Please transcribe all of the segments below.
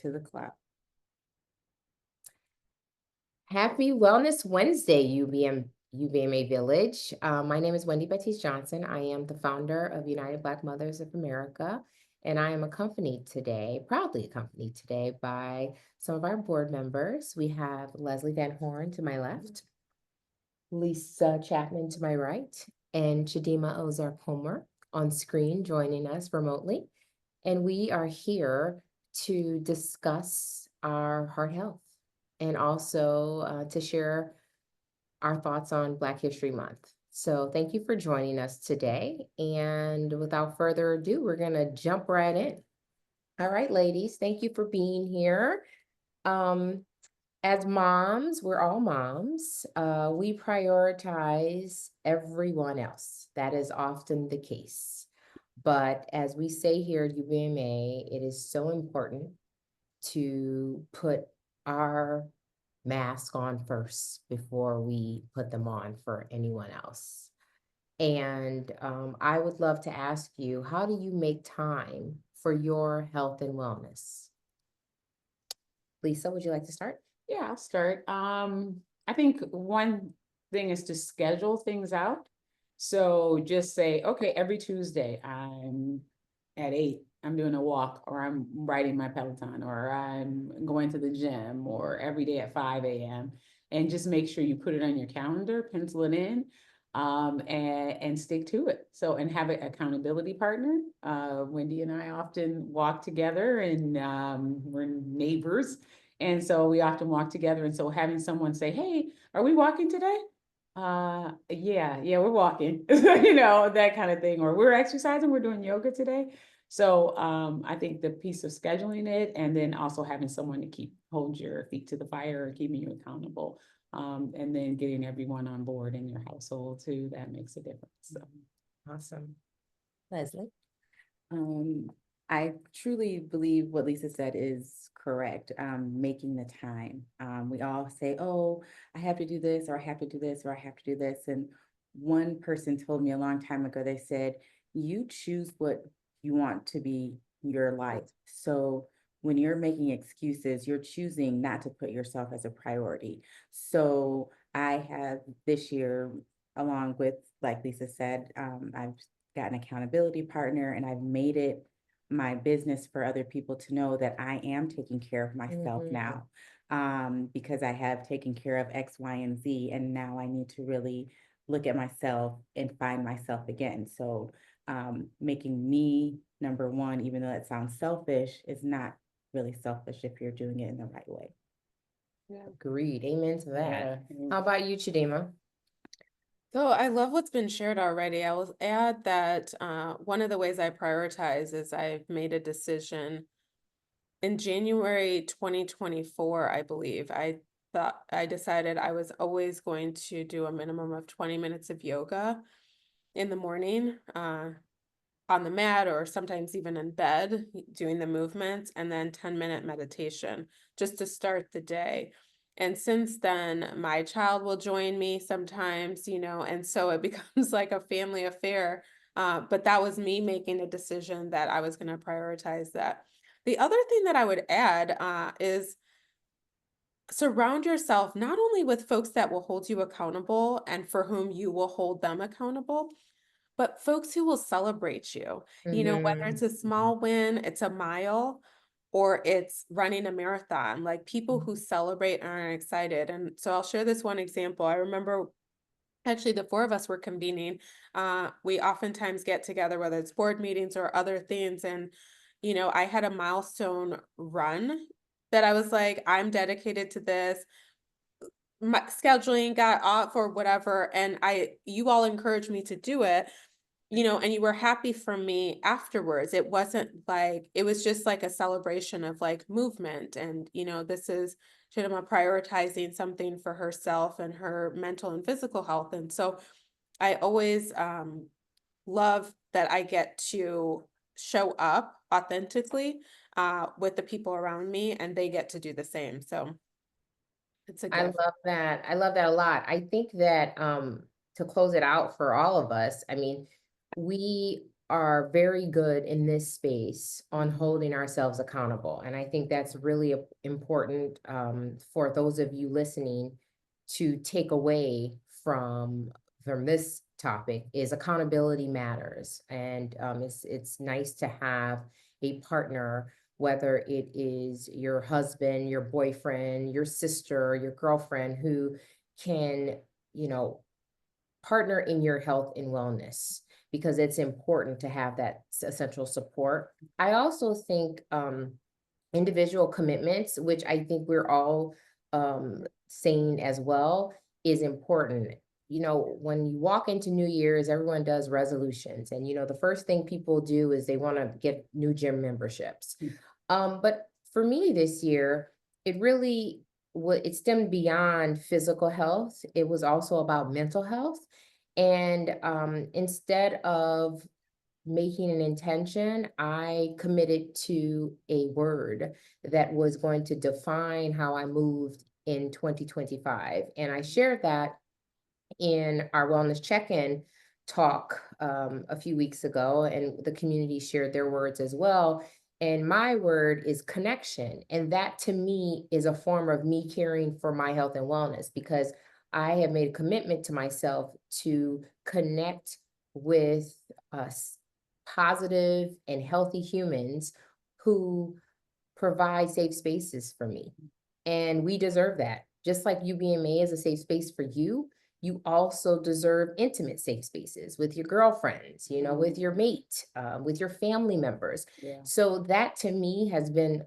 to the cloud. Happy Wellness Wednesday, UBMA Village. My name is Wendy Baptiste Johnson. I am the founder of United Black Mothers of America, and I am proudly accompanied today by some of our board members. We have Leslie Van Horn to my left, Lisa Chapman to my right, and Chidima Ozark-Homer on screen joining us remotely. And we are here to discuss our heart health and also to share our thoughts on Black History Month. So thank you for joining us today. And without further ado, we're going to jump right in. All right, ladies, thank you for being here. As moms, we're all moms. We prioritize everyone else. That is often the case. But as we say here at UBMA, it is so important to put our mask on first before we put them on for anyone else. And I would love to ask you, how do you make time for your health and wellness? Lisa, would you like to start? Yeah, I'll start. I think one thing is to schedule things out. So just say, okay, every Tuesday I'm at 8, I'm doing a walk, or I'm riding my Peloton, or I'm going to the gym, or every day at 5 a.m. And just make sure you put it on your calendar, pencil it in, and stick to it. So, and have an accountability partner. Wendy and I often walk together, and we're neighbors. And so we often walk together. And so having someone say, hey, are we walking today? Yeah, we're walking, that kind of thing. Or we're exercising, we're doing yoga today. So I think the piece of scheduling it, and then also having someone to hold your feet to the fire, keeping you accountable, and then getting everyone on board in your household too, that makes a difference. So. Awesome. Leslie? I truly believe what Lisa said is correct. Making the time. We all say, oh, I have to do this, or I have to do this, or I have to do this. And one person told me a long time ago, they said, you choose what you want to be your life. So when you're making excuses, you're choosing not to put yourself as a priority. So I have this year, along with, like Lisa said, I've got an accountability partner, and I've made it my business for other people to know that I am taking care of myself now, because I have taken care of X, Y, and Z, and now I need to really look at myself and find myself again. So making me number one, even though it sounds selfish, is not really selfish if you're doing it in the right way. Yeah. Agreed. Amen to that. Yeah. How about you, Chidima? So I love what's been shared already. I will add that one of the ways I prioritize is I've made a decision in January 2024, I believe. I decided I was always going to do a minimum of 20 minutes of yoga in the morning, on the mat, or sometimes even in bed, doing the movements, and then 10-minute meditation just to start the day. And since then, my child will join me sometimes, and so it becomes like a family affair. But that was me making a decision that I was going to prioritize that. The other thing that I would add is surround yourself not only with folks that will hold you accountable and for whom you will hold them accountable, but folks who will celebrate you, whether it's a small win, it's a mile, or it's running a marathon, like people who celebrate and are excited. And so I'll share this one example. I remember actually the four of us were convening. We oftentimes get together, whether it's board meetings or other things. And, I had a milestone run that I was like, I'm dedicated to this. My scheduling got off or whatever. And you all encouraged me to do it, and you were happy for me afterwards. It wasn't like, it was just like a celebration of like movement. And, this is Chidima prioritizing something for herself and her mental and physical health. And so I always love that I get to show up authentically with the people around me, and they get to do the same. So it's a I gift. love that. I love that a lot. I think that to close it out for all of us, I mean, we are very good in this space on holding ourselves accountable. And I think that's really important for those of you listening to take away from this topic is accountability matters. And it's nice to have a partner, whether it is your husband, your boyfriend, your sister, your girlfriend, who can, you know, partner in your health and wellness, because it's important to have that essential support. I also think individual commitments, which I think we're all saying as well, is important. You know, when you walk into New Year's, everyone does resolutions. And, you know, the first thing people do is they want to get new gym memberships. But for me this year, it really, it stemmed beyond physical health. It was also about mental health. And instead of making an intention, I committed to a word that was going to define how I moved in 2025. And I shared that in our wellness check-in talk a few weeks ago, and the community shared their words as well. And my word is connection. And that to me is a form of me caring for my health and wellness, because I have made a commitment to myself to connect with positive and healthy humans who provide safe spaces for me. And we deserve that. Just like UBMA is a safe space for you, you also deserve intimate safe spaces with your girlfriends, you know, with your mate, with your family members. Yeah. So that to me has been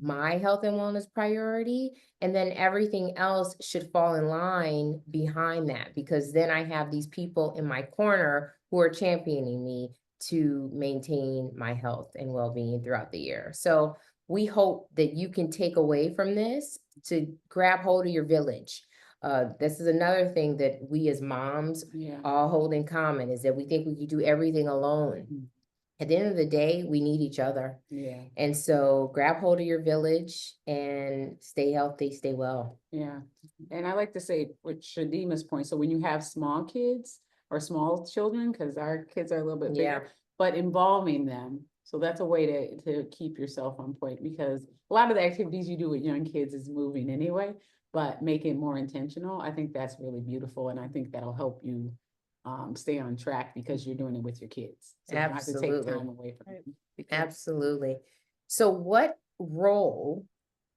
my health and wellness priority. And then everything else should fall in line behind that, because then I have these people in my corner who are championing me to maintain my health and well-being throughout the year. So we hope that you can take away from this to grab hold of your village. This is another thing that we as moms Yeah. all hold in common, is that we think we can do everything alone. At the end of the day, we need each other. Yeah. And so grab hold of your village and stay healthy, stay well. Yeah. And I like to say with Shadima's point, so when you have small kids or small children, because our kids are a little bit Yeah. bigger, but involving them. So that's a way to keep yourself on point, because a lot of the activities you do with young kids is moving anyway, but make it more intentional. I think that's really beautiful. And I think that'll help you stay on track, because you're doing it with your kids. So you don't have to take Absolutely. time away from them. Absolutely. So what role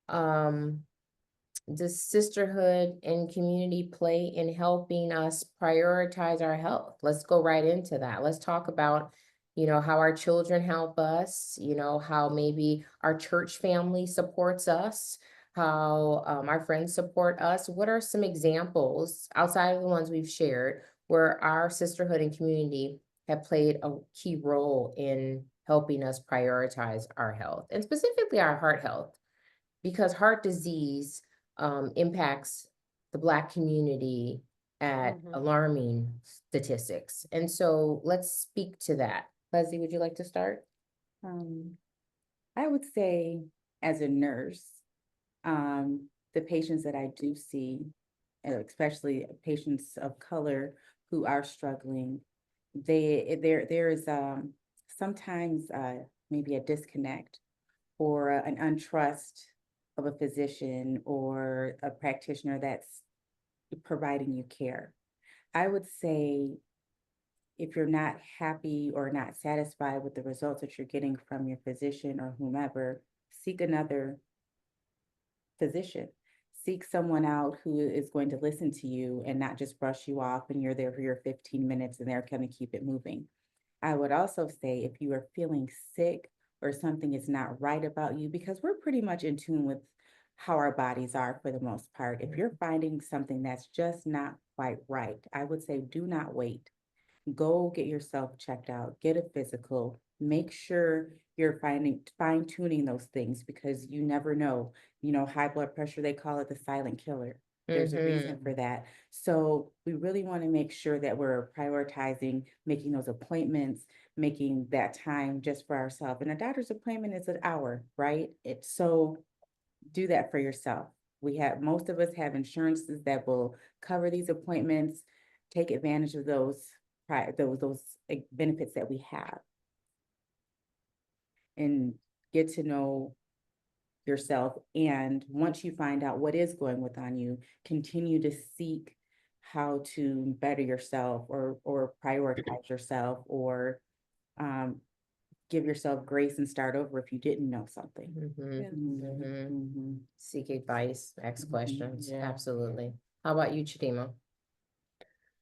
does sisterhood and community play in helping us prioritize our health? Let's go right into that. Let's talk about, you know, how our children help us, you know, how maybe our church family supports us, how our friends support us. What are some examples outside of the ones we've shared where our sisterhood and community have played a key role in helping us prioritize our health, and specifically our heart health? Because heart disease impacts the Black community at alarming statistics. And so let's speak to that. Leslie, would you like to start? I would say, as a nurse, the patients that I do see, especially patients of color who are struggling, there is sometimes maybe a disconnect or an untrust of a physician or a practitioner that's providing you care. I would say, if you're not happy or not satisfied with the results that you're getting from your physician or whomever, seek another physician. Seek someone out who is going to listen to you and not just brush you off and you're there for your 15 minutes and they're going to keep it moving. I would also say, if you are feeling sick or something is not right about you, because we're pretty much in tune with how our bodies are for the most part. If you're finding something that's just not quite right, I would say do not wait. Go get yourself checked out, get a physical, make sure you're fine tuning those things, because you never know. You know, high blood pressure, they call it the silent killer. There's a reason for that. So we really want to make sure that we're prioritizing making those appointments, making that time just for ourselves. And a doctor's appointment is an hour, right? So do that for yourself. Most of us have insurances that will cover these appointments. Take advantage of those benefits that we have. and get to know yourself. And once you find out what is going on you, continue to seek how to better yourself or prioritize yourself or give yourself grace and start over if you didn't know something. Seek advice, ask questions, Yeah. absolutely. How about you, Chidima?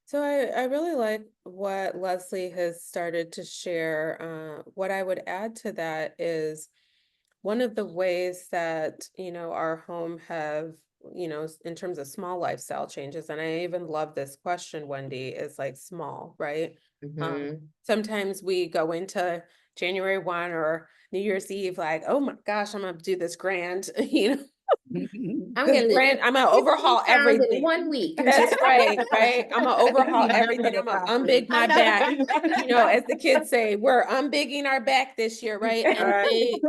So I really like what Leslie has started to share. What I would add to that is one of the ways that, our home have, in terms of small lifestyle changes, and I even love this question, Wendy, is like small, right? Sometimes we go into January 1 or New Year's Eve, like, oh my gosh, I'm gonna do this grand, I'm gonna overhaul everything. In 1 week. That's right, right? I'm gonna overhaul everything. I'm gonna unbig my back. As the kids say, we're unbigging our back this year, right? And they,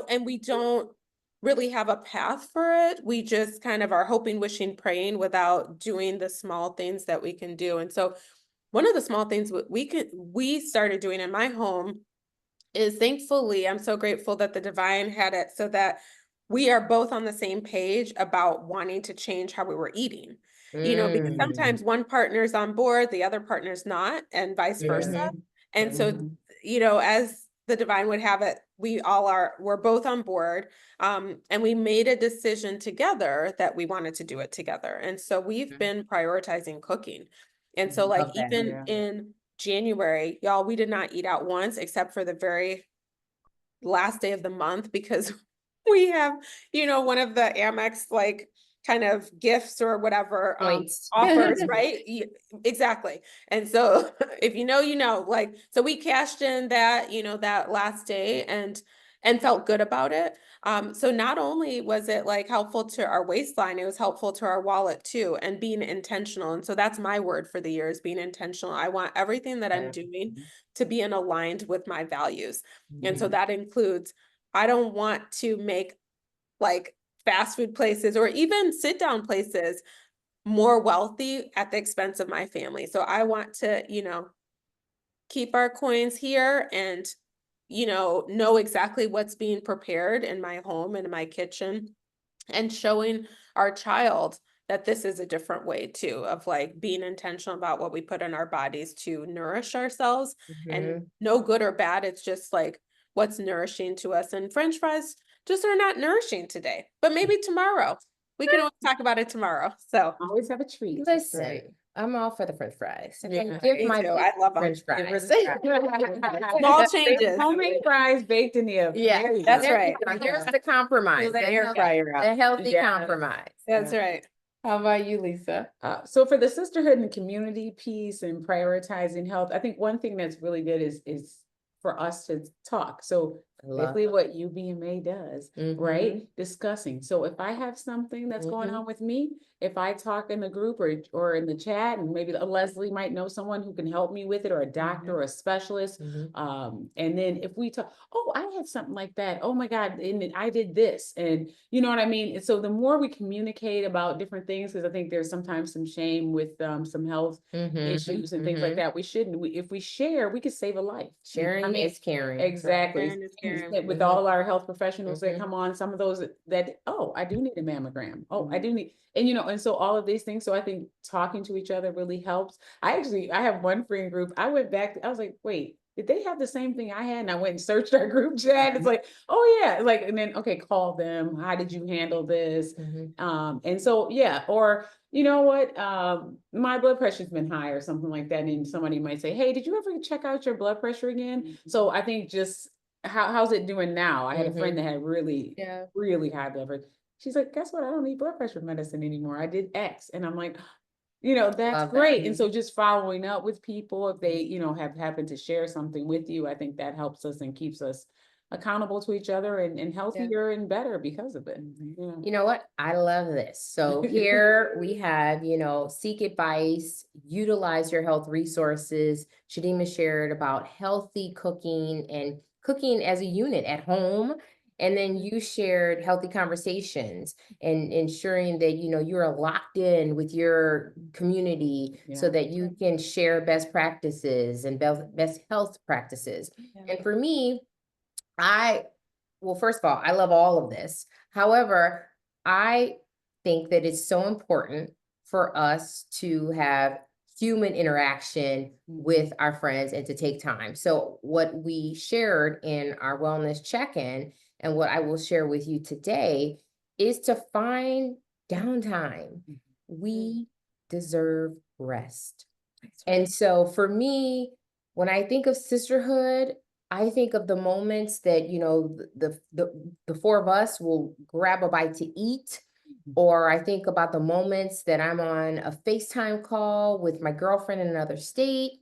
and we don't really have a path for it. We just kind of are hoping, wishing, praying without doing the small things that we can do. And so one of the small things we started doing in my home is, thankfully, I'm so grateful that the Divine had it so that we are both on the same page about wanting to change how we were eating. Because sometimes one partner's on board, the other partner's not, and vice versa. And so, as the Divine would have it, we're both on board. And we made a decision together that we wanted to do it together. And so we've been prioritizing cooking. And so, like, Love that. even Yeah. in January, y'all, we did not eat out once except for the very last day of the month, because we have, one of the Amex, like, kind of gifts or whatever Points. offers, right? Exactly. And so if like, so we cashed in that, that last day and felt good about it. So not only was it like helpful to our waistline, it was helpful to our wallet too, and being intentional. And so that's my word for the year, is being intentional. I want everything that I'm doing to be aligned with my values. And so that includes, I don't want to make like fast food places or even sit down places more wealthy at the expense of my family. So I want to, keep our coins here and, know exactly what's being prepared in my home and in my kitchen, and showing our child that this is a different way too, of like being intentional about what we put in our bodies to nourish ourselves, and no good or bad. It's just like what's nourishing to us. And French fries just are not nourishing today, but maybe tomorrow. We can always talk about it tomorrow. So Always have a treat. Listen, Right. I'm all for the French fries. Yeah, Give me my too. I love 'em. French Give her fries. the small changes. Homemade fries baked in the oven. Yeah, There you That's go. right. There's the compromise. Pull that the air healthy- fryer out. The healthy Yeah. compromise. That's right. How about you, Lisa? So for the sisterhood and community piece and prioritizing health, I think one thing that's really good is for us to talk. So basically what UBMA does, right? Discussing. So if I have something that's going on with me, if I talk in the group or in the chat, and maybe Leslie might know someone who can help me with it, or a doctor or a specialist. And then if we talk, oh, I had something like that. Oh my God, and then I did this. And you know what I mean? And so the more we communicate about different things, because I think there's sometimes some shame with some health issues and things like that. We shouldn't. If we share, we could save a life. Sharing is caring. Exactly. Sharing is caring. With all our health professionals that come on, some of those that, oh, I do need a mammogram. Oh, I do need, and and so all of these things. So I think talking to each other really helps. I have one friend group. I went back, I was like, wait, did they have the same thing I had? And I went and searched our group chat. It's like, oh yeah, like, and then, okay, call them. How did you handle this? And so, yeah, or you know what, my blood pressure's been high or something like that. And somebody might say, hey, did you ever check out your blood pressure again? So I think just, how's it doing now? I had a friend that had really high blood pressure. She's like, guess what? I don't need blood pressure medicine anymore. I did X. And I'm like, that's Love that. great. And so just following up with people, if they, have happened to share something with you, I think that helps us and keeps us accountable to each other and healthier and better because of it. You know what? I love this. So here we have, seek advice, utilize your health resources. Chidima shared about healthy cooking and cooking as a unit at home. And then you shared healthy conversations and ensuring that, you're locked in with your community so that you can share best practices and best health practices. And for me, Well, first of all, I love all of this. However, I think that it's so important for us to have human interaction with our friends and to take time. So what we shared in our wellness check-in and what I will share with you today is to find downtime. We deserve rest. And so for me, when I think of sisterhood, I think of the moments that, you know, the four of us will grab a bite to eat, or I think about the moments that I'm on a FaceTime call with my girlfriend in another state,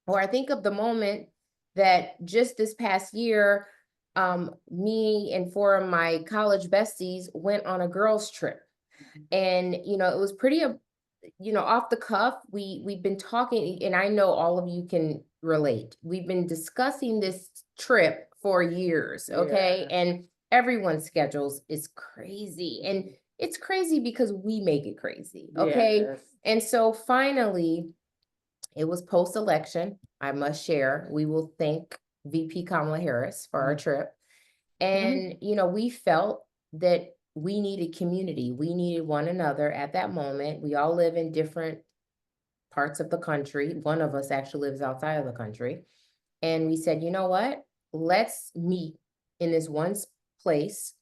or I think of the moment that just this past year, me and four of my college besties went on a girls' trip. And, you know, it was pretty, you know, off the cuff. We've been talking, and I know all of you can relate. We've been discussing this trip for years, okay? Yeah. And everyone's schedules is crazy. And it's crazy because we make it crazy, okay? Yes. And so finally, it was post-election. I must share, we will thank VP Kamala Harris for our trip. And, you know, we felt that we needed community. We needed one another at that moment. We all live in different parts of the country. One of us actually lives outside of the country. And we said, you know what? Let's meet in this place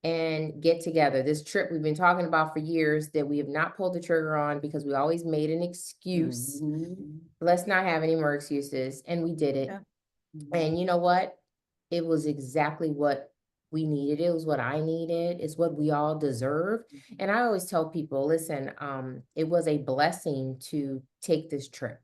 and get together. This trip we've been talking about for years that we have not pulled the trigger on because we always made an excuse. Let's not have any more excuses. And we did it. Yeah. And you know what? It was exactly what we needed. It was what I needed. It's what we all deserve. And I always tell people, listen, it was a blessing to take this trip.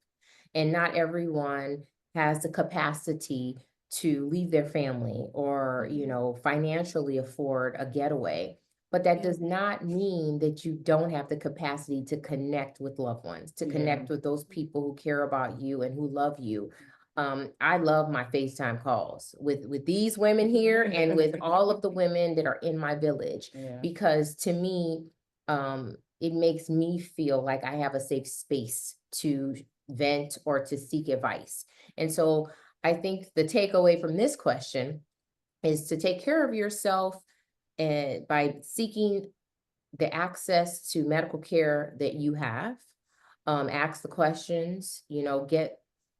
And not everyone has the capacity to leave their family or, you know, financially afford a getaway. But that does not mean that you don't have the capacity to connect with loved ones, to connect with those people who care about you and who love you. I love my FaceTime calls with these women here and with all of the women that are in my village, Yeah. because to me, it makes me feel like I have a safe space to vent or to seek advice. And so I think the takeaway from this question is to take care of yourself and by seeking the access to medical care that you have. Ask the questions, you know,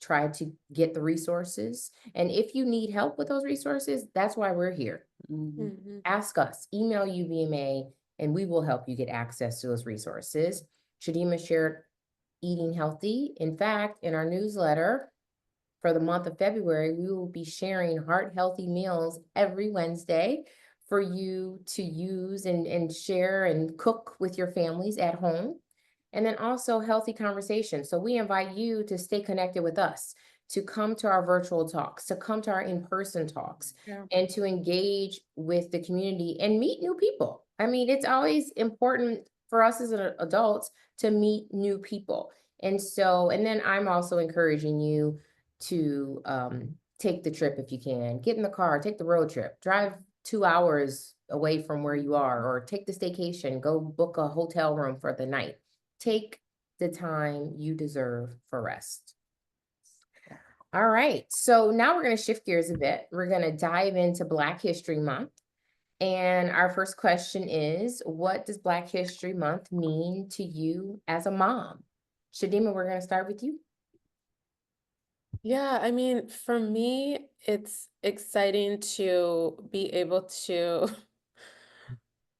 try to get the resources. And if you need help with those resources, that's why we're here. Ask us, email UBMA, and we will help you get access to those resources. Shadima shared eating healthy. In fact, in our newsletter for the month of February, we will be sharing heart healthy meals every Wednesday for you to use and share and cook with your families at home. And then also healthy conversation. So we invite you to stay connected with us, to come to our virtual talks, to come to our in-person talks, and to engage with the community and meet new people. I mean, it's always important for us as adults to meet new people. And so, and then I'm also encouraging you to take the trip if you can. Get in the car, take the road trip, drive 2 hours away from where you are, or take the staycation, go book a hotel room for the night. Take the time you deserve for rest. All right, so now we're going to shift gears a bit. We're going to dive into Black History Month. And our first question is, what does Black History Month mean to you as a mom? Shadima, we're going to start with you. Yeah, I mean, for me, it's exciting to be able to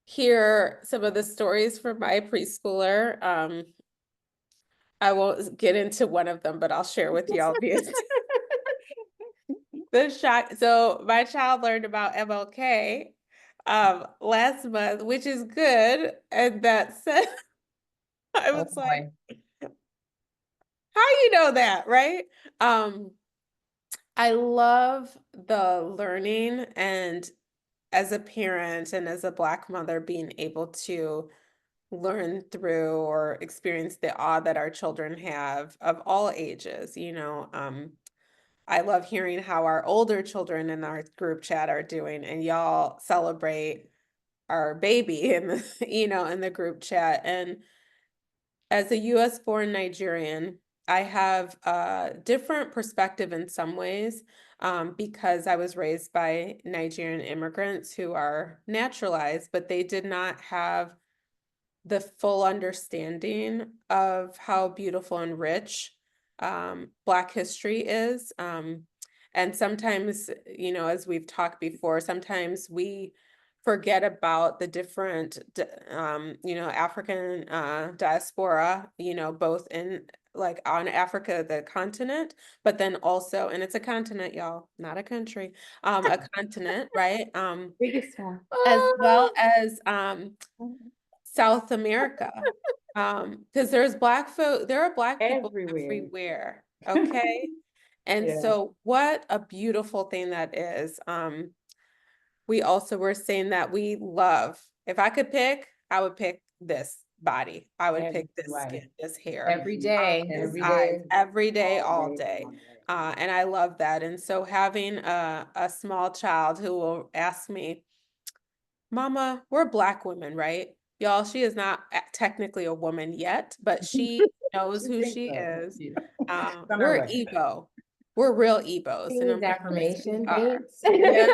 hear some of the stories from my preschooler. I won't get into one of them, but I'll share with y'all via the shock. So my child learned about MLK last month, which is good. And that said, I Oh, was like, boy. how you know that, right? I love the learning, and as a parent and as a Black mother, being able to learn through or experience the awe that our children have of all ages, you know. I love hearing how our older children in our group chat are doing, and y'all celebrate our baby in the, you know, in the group chat. And as a US born Nigerian, I have a different perspective in some ways, because I was raised by Nigerian immigrants who are naturalized, but they did not have the full understanding of how beautiful and rich Black history is. And sometimes, as we've talked before, sometimes we forget about the different, African diaspora, both in like on Africa, the continent, but then also, and it's a continent, y'all, not a country, a continent, right? Biggest one. As well Oh, as South America. Because there are Black people Everywhere. everywhere, okay? And Yeah. so what a beautiful thing that is. We also were saying that we love, if I could pick, I would pick this body. I would pick this Everybody. skin, this hair, every day, this every eyes, day. every day, all All day. all day. And I love that. And so having a small child who will ask me, Mama, we're Black women, right? Y'all, she is not technically a woman yet, but she knows She who thinks she so. is. Yeah. It's on her We're way. Igbo. We're real She Igbos. And I'm needs like, yes, we affirmation, are. thanks. Yeah.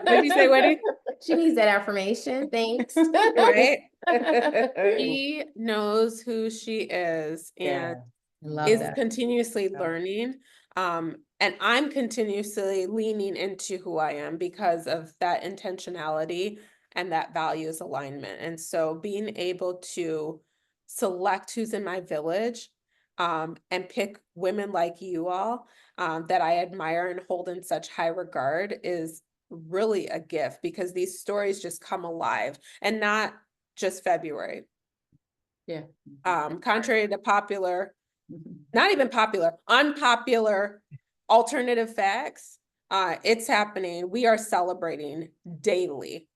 What'd you say, Wendy? She needs that affirmation, thanks. Right? Yeah. She knows who she is and I love is that. continuously Yeah. learning. And I'm continuously leaning into who I am because of that intentionality and that values alignment. And so being able to select who's in my village, and pick women like you all, that I admire and hold in such high regard is really a gift because these stories just come alive and not just February. Yeah. Contrary to popular, not even popular, unpopular alternative facts, it's happening. We are celebrating daily.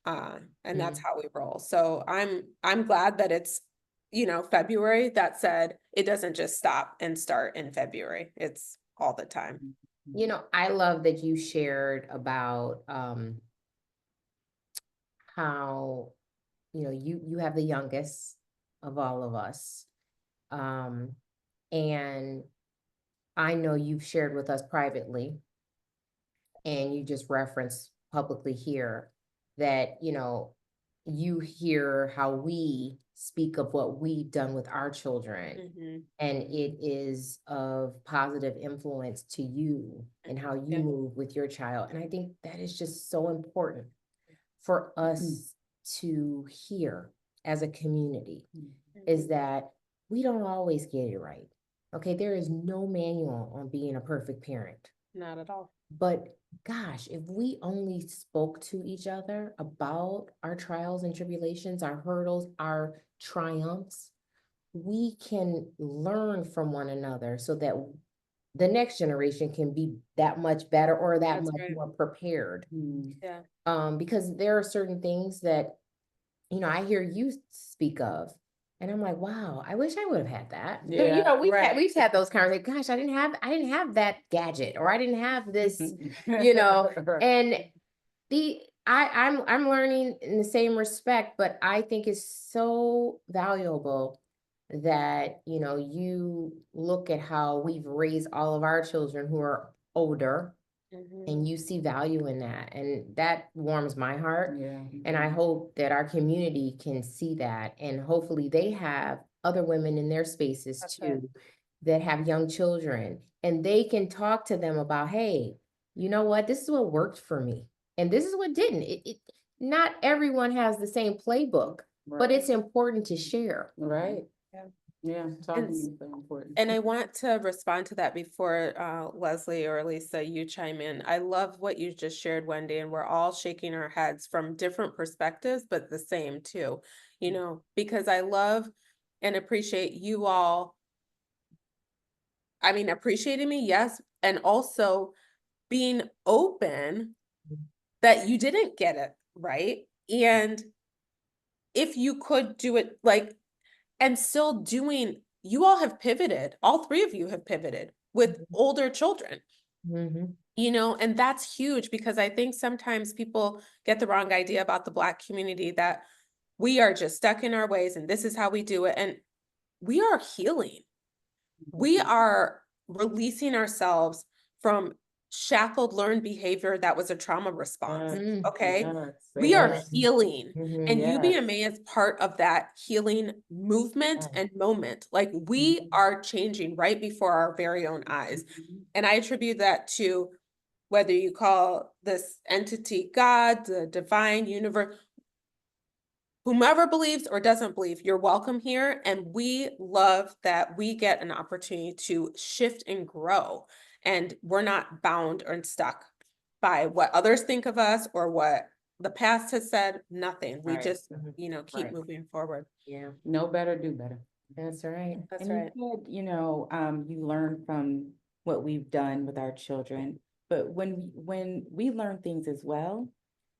And that's how we roll. So I'm glad that it's, February. That said, it doesn't just stop and start in February. It's all the time. You know, I love that you shared about how, you have the youngest of all of us. And I know you've shared with us privately, and you just referenced publicly here that, you hear how we speak of what we've done with our children, Mhm. and it is of positive influence to you and how you Yeah. move with your child. And I think that is just so important for us to hear as a community, is that we don't always get it right. Okay, there is no manual on being a perfect parent. Not at all. But gosh, if we only spoke to each other about our trials and tribulations, our hurdles, our triumphs, we can learn from one another so that the next generation can be that much better or that That's much right. more prepared. Yeah. Because there are certain things that, I hear you speak of, and I'm like, wow, I wish I would have had that. Yeah, We've right. we've had those conversations. Gosh, I didn't have that gadget, or I didn't have this, and I'm learning in the same respect, but I think it's so valuable that, you look at how we've raised all of our children who are older, Mhm. and you see value in that, and that warms my heart. Yeah. And I hope that our community can see that, and hopefully they have other women in their spaces That's too it. that have young children, and they can talk to them about, hey, you know what, this is what worked for me, and this is what didn't. Not everyone has the same playbook, but it's important to share. Right. Yeah. Yeah, talking is so important. And I want to respond to that before Leslie or Lisa, you chime in. I love what you just shared, Wendy, and we're all shaking our heads from different perspectives, but the same too, because I love and appreciate you all. I mean, appreciating me, yes, and also being open that you didn't get it right. And if you could do it and still doing, you all have pivoted, all three of you have pivoted with older children, Mhm. and that's huge because I think sometimes people get the wrong idea about the Black community, that we are just stuck in our ways and this is how we do it. And we are healing. We are releasing ourselves from shackled learned behavior that was a trauma response, Mm. okay? Yes, We are yes. healing, Mhm. and Yes. UBMA is part of that healing movement Yeah. and moment. Like, we Mhm. are changing right before our very own eyes. Mhm. And I attribute that to whether you call this entity God, the divine universe, whomever believes or doesn't believe, you're welcome here. And we love that we get an opportunity to shift and grow. And we're not bound or stuck by what others think of us or what the past has said, nothing. We Right. just, Mhm. keep Right. moving forward. Yeah, Know better, do better. that's right. That's And you right. said, you learn from what we've done with our children, but when we learn things as well,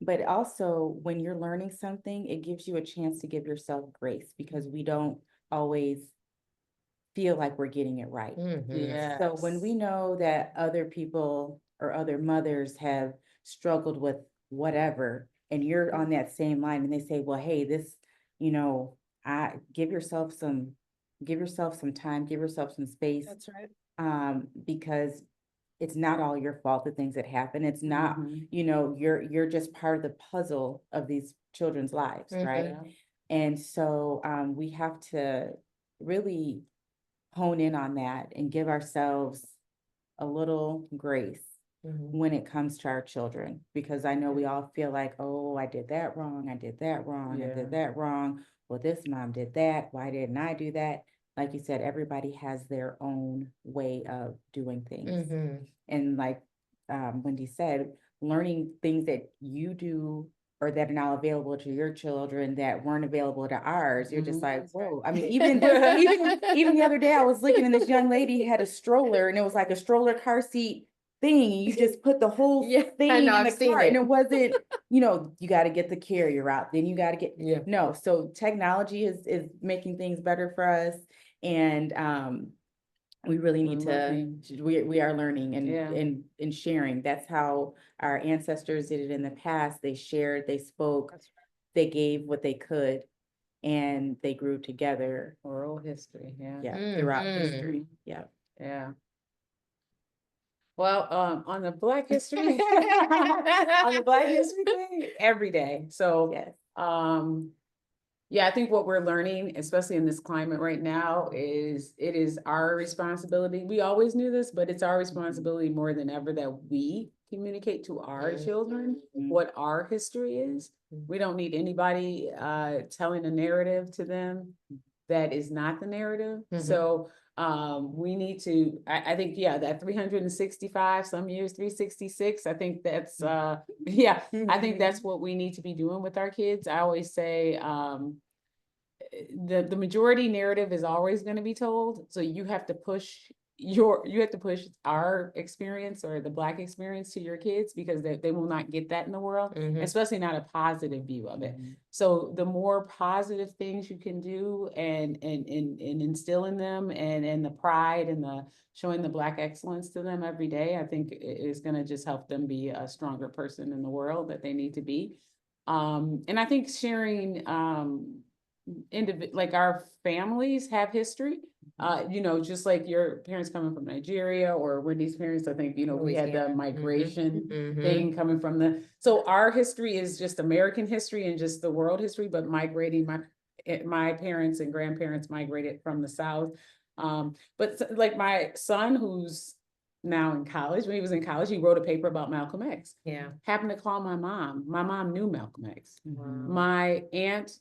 but also when you're learning something, it gives you a chance to give yourself grace because we don't always feel like we're getting it right. Mhm. Yeah. So when we know that other people or other mothers have struggled with whatever, and you're on that same line and they say, well, hey, this, I give yourself some time, give yourself some space, That's right. because it's not all your fault, the things that happen. It's not, Mhm. you're just part of the puzzle of these children's lives, right? Yeah. And so we have to really hone in on that and give ourselves a little grace Mhm. when it comes to our children, because I know we all feel like, oh, I did that wrong, I did that wrong, I Yeah. did that wrong. Well, this mom did that. Why didn't I do that? Like you said, everybody has their own way of doing things. Mhm. And like Wendy said, learning things that you do or that are now available to your children that weren't available to ours, you're just Mhm. like, That's right. whoa. I mean, even the other day, I was looking and this young lady had a stroller and it was like a stroller car seat thing. And you just put the whole Yeah, I thing know, in the I've seen car and it. it wasn't, you got to get the carrier out. Then you got to get, Yeah. no. So technology is making things better for us. And we really need We're to, learning. we are learning Yeah. and sharing. That's how our ancestors did it in the past. They shared, they spoke, That's they gave what they could, and they grew together. Oral history, yeah. Yeah, throughout Mhm. history. Yeah. Yeah. Well, on the Black History, on the Black History thing, every day. So, Yes. yeah, I think what we're learning, especially in this climate right now, is it is our responsibility. We always knew this, but it's our responsibility more than ever that we communicate to our children Mhm. what our history is. We don't need anybody telling a narrative to them that is not the narrative. Mhm. So we need to, I think, yeah, that 365, some years 366. I think that's yeah, I think that's what we need to be doing with our kids. I always say the majority narrative is always going to be told. So you have to push our experience or the Black experience to your kids because they will not get that in the world, Mhm. especially not a positive view of it. Mhm. So the more positive things you can do and instill in them and the pride and the showing the Black excellence to them every day, I think is going to just help them be a stronger person in the world that they need to be. And I think sharing like our families have history. Just like your parents coming from Nigeria or Wendy's parents, I think, we had the Louisiana. migration Mhm. thing coming from so our history is just American history and just the world history, but migrating, my parents and grandparents migrated from the South. But like my son, who's now in college, when he was in college, he wrote a paper about Malcolm X. Yeah. Happened to call my mom. My mom knew Malcolm X. Mhm. My aunt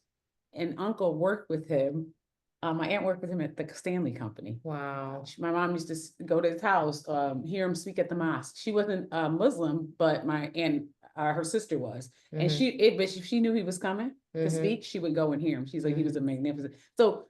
and uncle worked with him. My aunt worked with him at the Stanley Company. Wow. My mom used to go to his house, hear him speak at the mosque. She wasn't Muslim, but my aunt, her sister was, and Mhm. but if she knew he was coming to Mhm. speak, she would go and hear him. She's like, he was a magnificent. So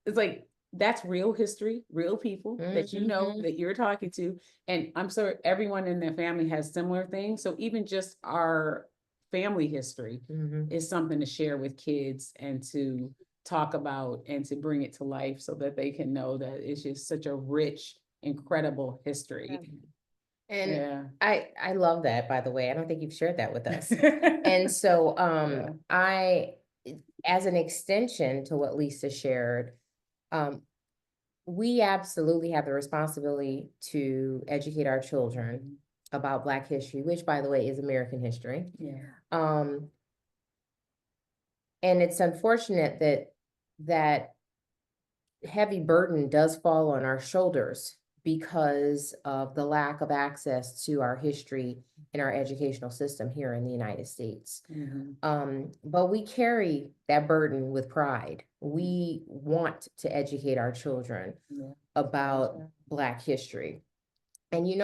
it's like that's real history, real people that Mhm. that you're talking to, and I'm sure everyone in their family has similar things. So even just our family history Mhm. is something to share with kids and to talk about and to bring it to life so that they can know that it's just such a rich, incredible history. And Yeah. I love that, by the way. I don't think you've shared that with us. And so Yeah. as an extension to what Lisa shared, we absolutely have the responsibility to educate our children about Black history, which, by the way, is American history. Yeah. And it's unfortunate that heavy burden does fall on our shoulders because of the lack of access to our history in our educational system here in the United States. But we carry that burden with pride. We want to educate our children about Black history. And I'm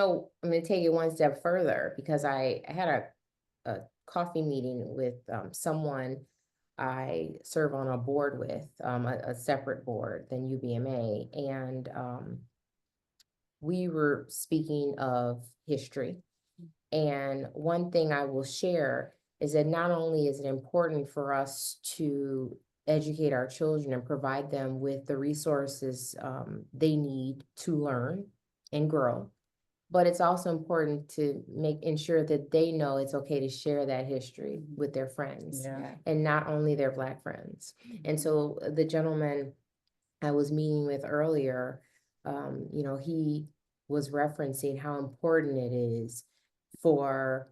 going to take it one step further, because I had a coffee meeting with someone I serve on a board with, a separate board than UBMA. And we were speaking of history. And one thing I will share is that not only is it important for us to educate our children and provide them with the resources they need to learn and grow, but it's also important to ensure that they know it's okay to share that history with their friends, and not only their Black friends. And so the gentleman I was meeting with earlier, he was referencing how important it is for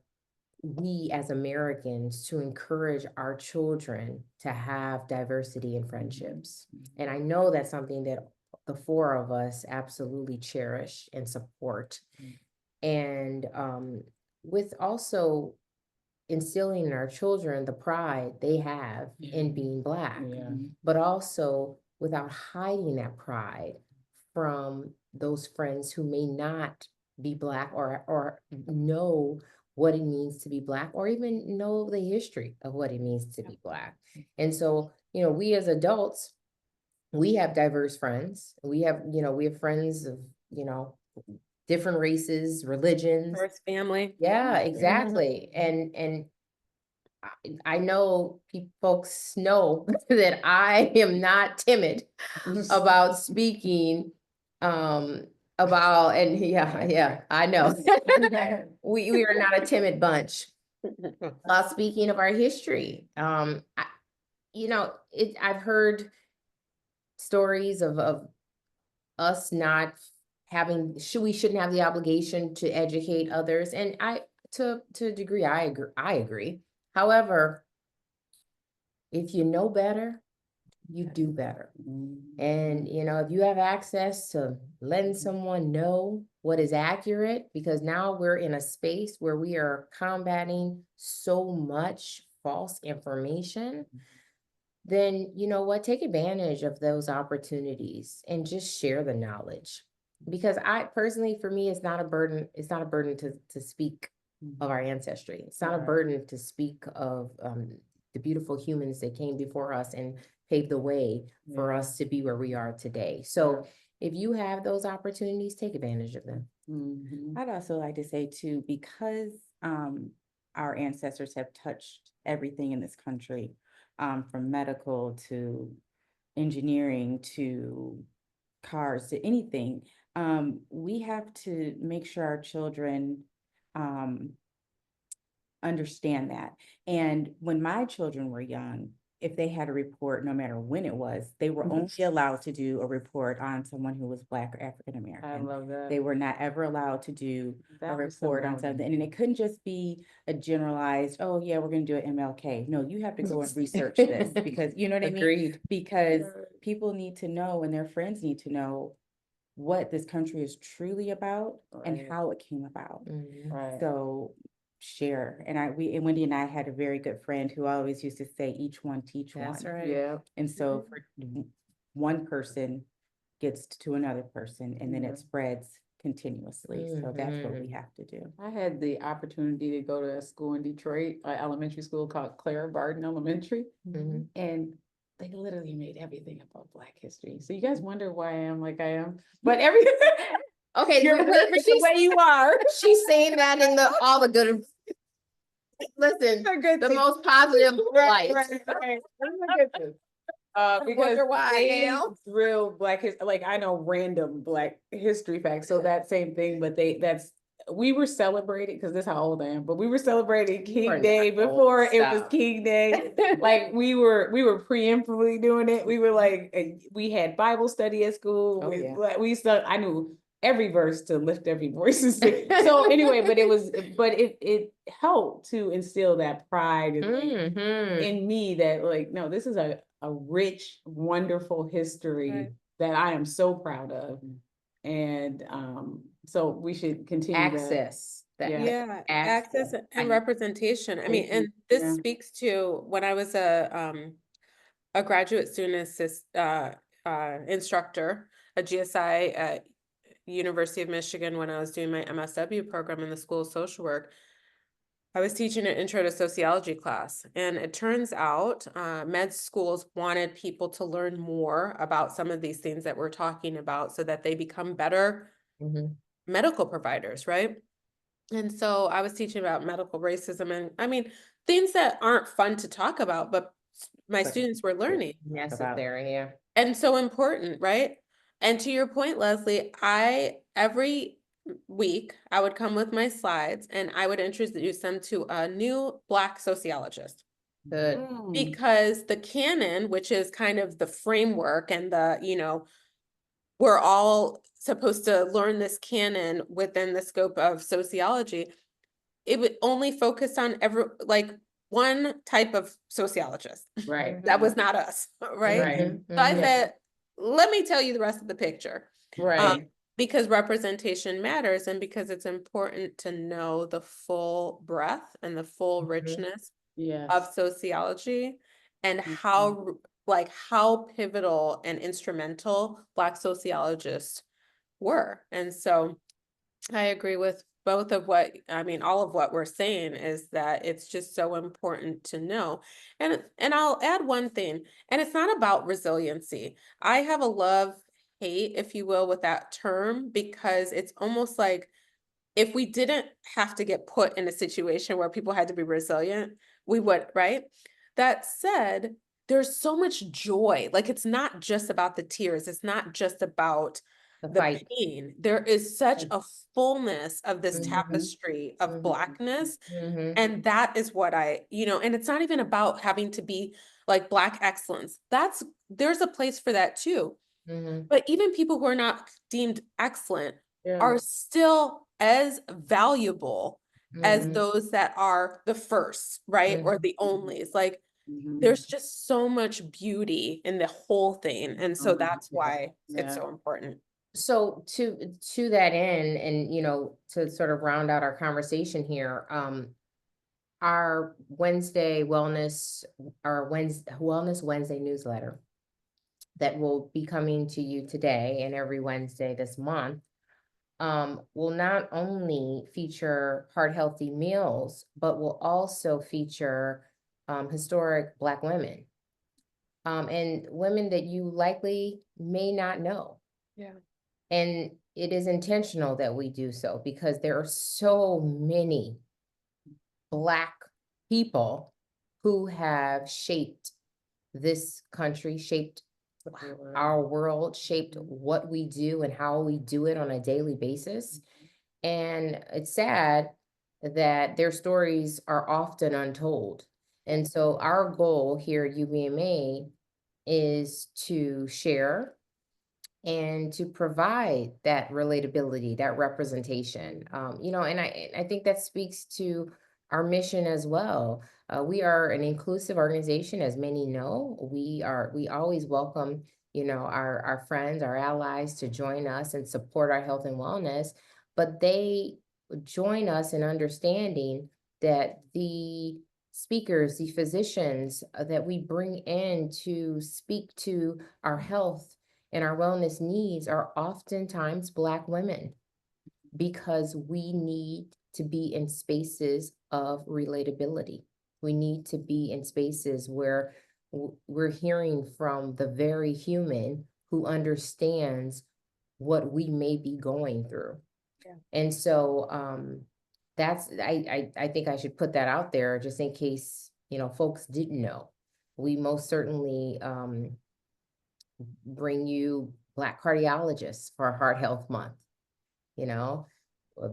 we as Americans to encourage our children to have diversity in friendships. And I know that's something that the four of us absolutely cherish and support. And with also instilling in our children the pride they have in being Black, but also without hiding that pride from those friends who may not be Black or know what it means to be Black, or even know the history of what it means to be Black. And so, we as adults, we have diverse friends. We have friends of, different races, religions. First family. Yeah, exactly. And I know folks know that I am not timid about speaking about, and I know we are not a timid bunch about speaking of our history. I've heard stories of us not having, we shouldn't have the obligation to educate others, and to a degree I agree. However, if you know better, you do better. And if you have access to letting someone know what is accurate, because now we're in a space where we are combating so much false information, then take advantage of those opportunities and just share the knowledge. Because for me, it's not a burden to speak of our ancestry. It's not a burden to speak of the beautiful humans that came before us and paved the way for us to be where we are today. So if you have those opportunities, take advantage of them. I'd also like to say too, because our ancestors have touched everything in this country, from medical to engineering to cars to anything, we have to make sure our children understand that. And when my children were young, if they had a report, no matter when it was, they were only allowed to do a report on someone who was Black or African American. I love that. They were not ever allowed to do a report on something. And it couldn't just be a generalized, oh yeah, we're going to do an MLK. No, you have to go and research this, because you know what I mean? Agreed. Because people need to know, and their friends need to know what this country is truly about and how it came about. So share. And Wendy and I had a very good friend who always used to say, each one teach one. That's right. Yeah. And so for one person gets to another person, and then it spreads continuously. So that's what we have to do. I had the opportunity to go to a school in Detroit, an elementary school called Clara Barton Elementary, and they literally made everything about Black history. So you guys wonder why I am like I am, but Okay, you're perfect the way you are. She's saying that in all the good. Listen, the most positive light. Because why I they am. real Black history, like I know random Black history facts, so that same thing, but that's we were celebrating, because this is how old I am, but we were celebrating are King not Day old, before it was stop. King Day. Like we were preemptively doing it. We were like, we had Bible study at school. Oh, We, yeah. like, we still, I knew every verse to lift every voice and sing. So anyway, but it helped to instill that pride Mhm. in me that like, no, this is a rich, wonderful history Right. that I am so proud of. And so we should continue to, Access. That Yeah, access. access and representation. I mean, Thank you. and this Yeah. speaks to when I was a graduate student instructor, a GSI at University of Michigan when I was doing my MSW program in the School of Social Work. I was teaching an intro to sociology class, and it turns out med schools wanted people to learn more about some of these things that we're talking about so that they become better Mhm. medical providers, right? And so I was teaching about medical racism, and I mean, things that aren't fun to talk about, but my But- students were learning. Necessary, yeah. And so important, right? And to your point, Leslie, every week I would come with my slides and I would introduce them to a new Black sociologist. Good. Mm. Because the canon, which is kind of the framework and we're all supposed to learn this canon within the scope of sociology, it would only focus on one type of sociologist. Right. That was not us, right? Right. Mhm, So I mhm. said, let me tell you the rest of the picture. Right. Because representation matters and because it's important to know the full breadth and the full Mhm. richness Yes. of sociology and Mhm. how pivotal and instrumental Black sociologists were. And so I agree with both of all of what we're saying is that it's just so important to know. And I'll add one thing, and it's not about resiliency. I have a love-hate, if you will, with that term, because it's almost like if we didn't have to get put in a situation where people had to be resilient, we would, right? That said, there's so much joy. Like it's not just about the tears. It's not just about The the fight. pain. There is such a fullness of this Mhm. tapestry of Mhm. Blackness. Mhm. And that is what and it's not even about having to be like Black excellence. There's a place for that too. Mhm. But even people who are not deemed excellent Yeah. are still as valuable as Mhm. those that are the first, right? Or the onlys. Like there's just so much beauty in the whole thing. And so that's why it's so important. So to that end, and to sort of round out our conversation here, our Wellness Wednesday newsletter that will be coming to you today and every Wednesday this month, will not only feature heart healthy meals, but will also feature historic Black women, and women that you likely may not know. Yeah. And it is intentional that we do so because there are so many Black people who have shaped this country, shaped our world, shaped what we do and how we do it on a daily basis. And it's sad that their stories are often untold. And so our goal here at UBMA is to share and to provide that relatability, that representation. And I think that speaks to our mission as well. We are an inclusive organization, as many know. We always welcome, our friends, our allies to join us and support our health and wellness, but they join us in understanding that the speakers, the physicians that we bring in to speak to our health and our wellness needs are oftentimes Black women, because we need to be in spaces of relatability. We need to be in spaces where we're hearing from the very human who understands what we may be going through. Yeah. And so I think I should put that out there just in case, folks didn't know. We most certainly bring you Black cardiologists for Heart Health Month.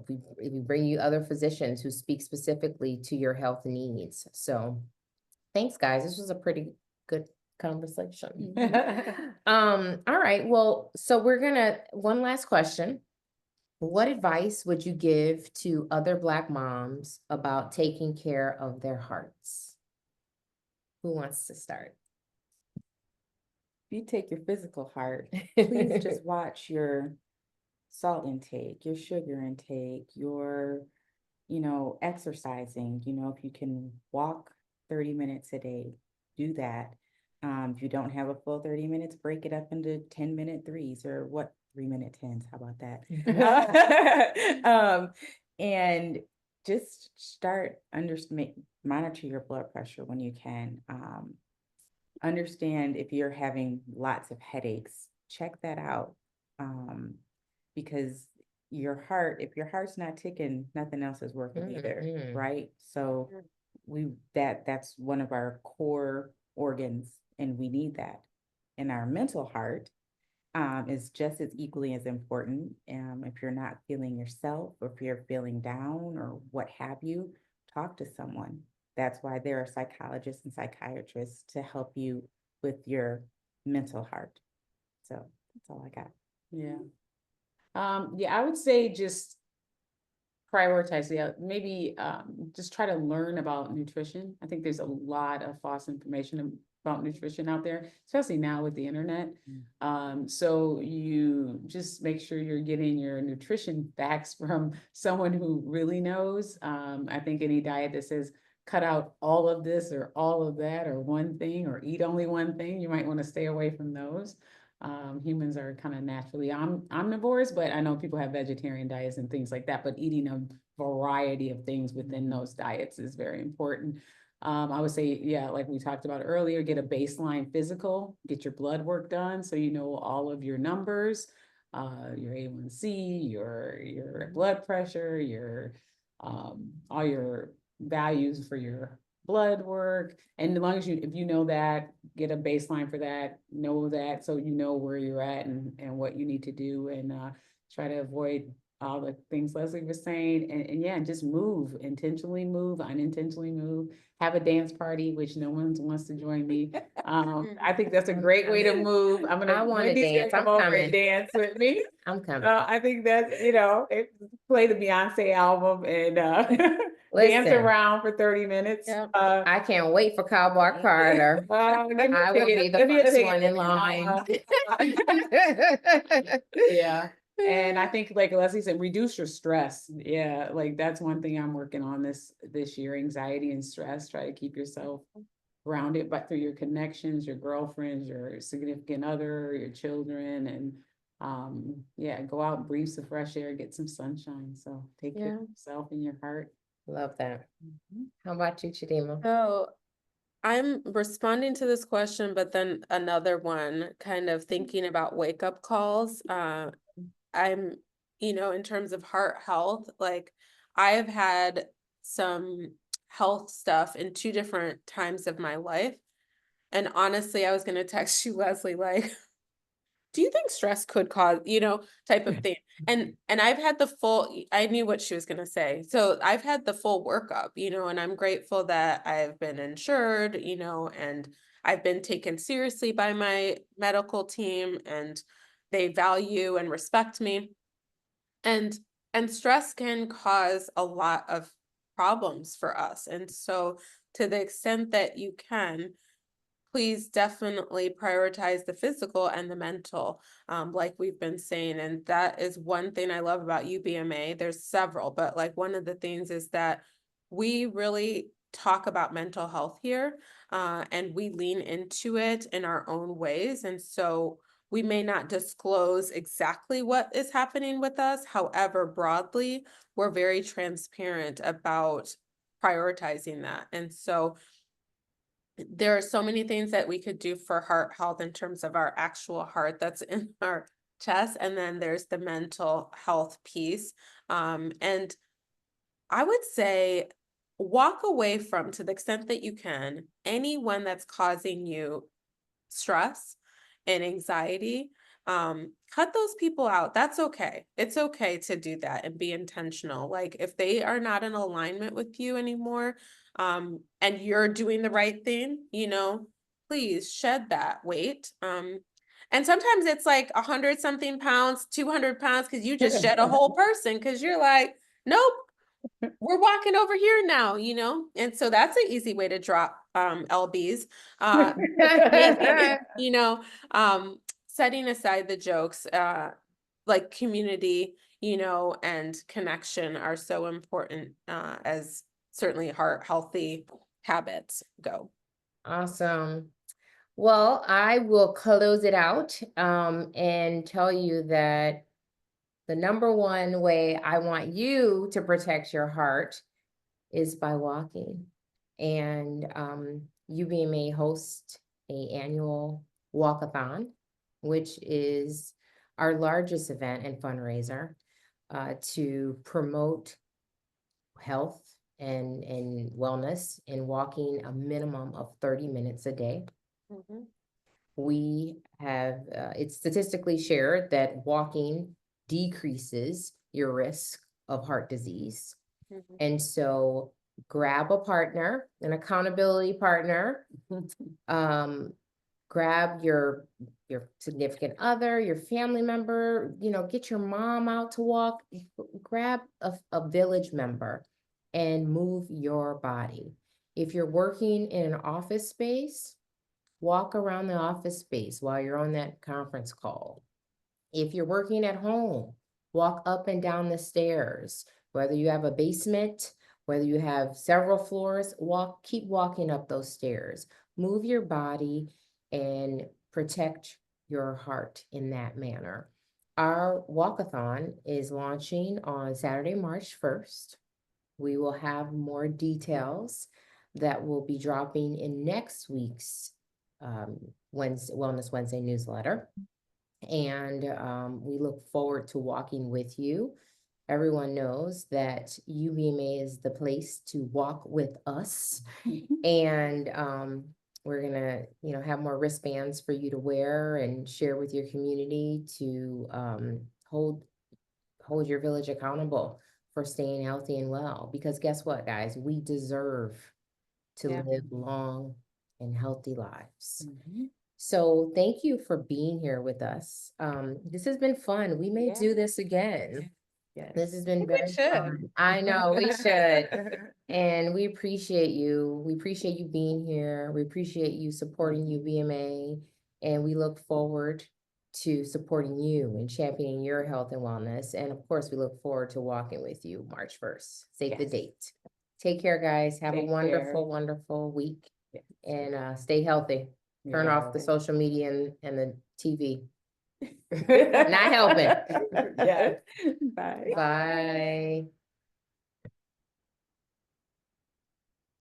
we bring you other physicians who speak specifically to your health needs. So thanks, guys. This was a pretty good conversation. All right. Well, so one last question. What advice would you give to other Black moms about taking care of their hearts? Who wants to start? If you take your physical heart, please just watch your salt intake, your sugar intake, your, exercising. If you can walk 30 minutes a day, do that. If you don't have a full 30 minutes, break it up into 10-minute threes, or 3-minute tens. How about that? And just start monitor your blood pressure when you can. Understand if you're having lots of headaches, check that out. Because if your heart's not ticking, nothing else is working either, right? So that's one of our core organs, and we need that. And our mental heart is just as equally as important. If you're not feeling yourself, or if you're feeling down or what have you, talk to someone. That's why there are psychologists and psychiatrists to help you with your mental heart. So that's all I got. Yeah. Yeah, I would say just prioritize, maybe just try to learn about nutrition. I think there's a lot of false information about nutrition out there, especially now with the internet. So you just make sure you're getting your nutrition facts from someone who really knows. I think any diet that says cut out all of this or all of that or one thing or eat only one thing, you might want to stay away from those. Humans are kind of naturally omnivores, but I know people have vegetarian diets and things like that, but eating a variety of things within those diets is very important. I would say, yeah, like we talked about earlier, get a baseline physical, get your blood work done so you know all of your numbers, your A1C, your blood pressure, your all your values for your blood work. And as long as if you know that, get a baseline for that, know that, so you know where you're at and what you need to do, and try to avoid all the things Leslie was saying, and yeah, just move, intentionally move, unintentionally move, have a dance party, which no one wants to join me. I think that's a great way to move. I wanna Wendy's gonna dance. come I'm over coming. and dance with me. I'm coming. I think that, play the Beyonce album and dance Listen. around for 30 minutes. Yep. I can't wait for Cowboy Carter. I will be the first one in line. Yeah. And I think, like Leslie said, reduce your stress. Yeah, like that's one thing I'm working on this year, anxiety and stress. Try to keep yourself grounded, but through your connections, your girlfriends, your significant other, your children, and yeah, go out, breathe some fresh air, get some sunshine. So take care of yourself and your heart. Love that. How about you, Chidima? So I'm responding to this question, but then another one, kind of thinking about wake up calls. I'm, in terms of heart health, like I've had some health stuff in 2 different times of my life. And honestly, I was going to text you, Leslie, like, do you think stress could cause, type of thing. And I've had I knew what she was going to say. So I've had the full workup, and I'm grateful that I've been insured, and I've been taken seriously by my medical team, and they value and respect me. And stress can cause a lot of problems for us. And so to the extent that you can, please definitely prioritize the physical and the mental, like we've been saying. And that is one thing I love about UBMA. There's several, but like one of the things is that we really talk about mental health here, and we lean into it in our own ways. And so we may not disclose exactly what is happening with us. However, broadly, we're very transparent about prioritizing that. And so there are so many things that we could do for heart health in terms of our actual heart that's in our chest. And then there's the mental health piece. And I would say walk away from, to the extent that you can, anyone that's causing you stress and anxiety. cut those people out. That's okay. It's okay to do that and be intentional. Like if they are not in alignment with you anymore, and you're doing the right thing, please shed that weight. And sometimes it's like 100 something pounds, 200 pounds, because you just shed a whole person because you're like, nope, we're walking over here now, and so that's an easy way to drop LBs. Maybe, setting aside the jokes, like community, and connection are so important, as certainly healthy habits go. Awesome. Well, I will close it out and tell you that the number one way I want you to protect your heart is by walking. And UBMA hosts an annual walkathon, which is our largest event and fundraiser to promote health and wellness and walking a minimum of 30 minutes a day. Mhm. We have, it's statistically shared that walking decreases your risk of heart disease. Mhm. And so grab a partner, an accountability partner, grab your significant other, your family member, get your mom out to walk, grab a village member and move your body. If you're working in an office space, walk around the office space while you're on that conference call. If you're working at home, walk up and down the stairs. Whether you have a basement, whether you have several floors, keep walking up those stairs. Move your body and protect your heart in that manner. Our walkathon is launching on Saturday, March 1st. We will have more details that will be dropping in next week's Wellness Wednesday newsletter. And we look forward to walking with you. Everyone knows that UBMA is the place to walk with us. And we're gonna, have more wristbands for you to wear and share with your community to hold your village accountable for staying healthy and well. Because guess what, guys? We deserve to Yeah. live long and healthy lives. Mhm. So thank you for being here with us. This has been fun. We may Yeah. do this again. Yes. This has been think we very should. fun. I know we should. And we appreciate you. We appreciate you being here. We appreciate you supporting UBMA. And we look forward to supporting you and championing your health and wellness. And of course, we look forward to walking with you March 1st. Save the Yes. date. Take care, guys. Have a Take wonderful, care. wonderful week. Yes. And stay healthy. Turn off the Yes. social media and the TV. Not helping. Yes. Bye. Bye.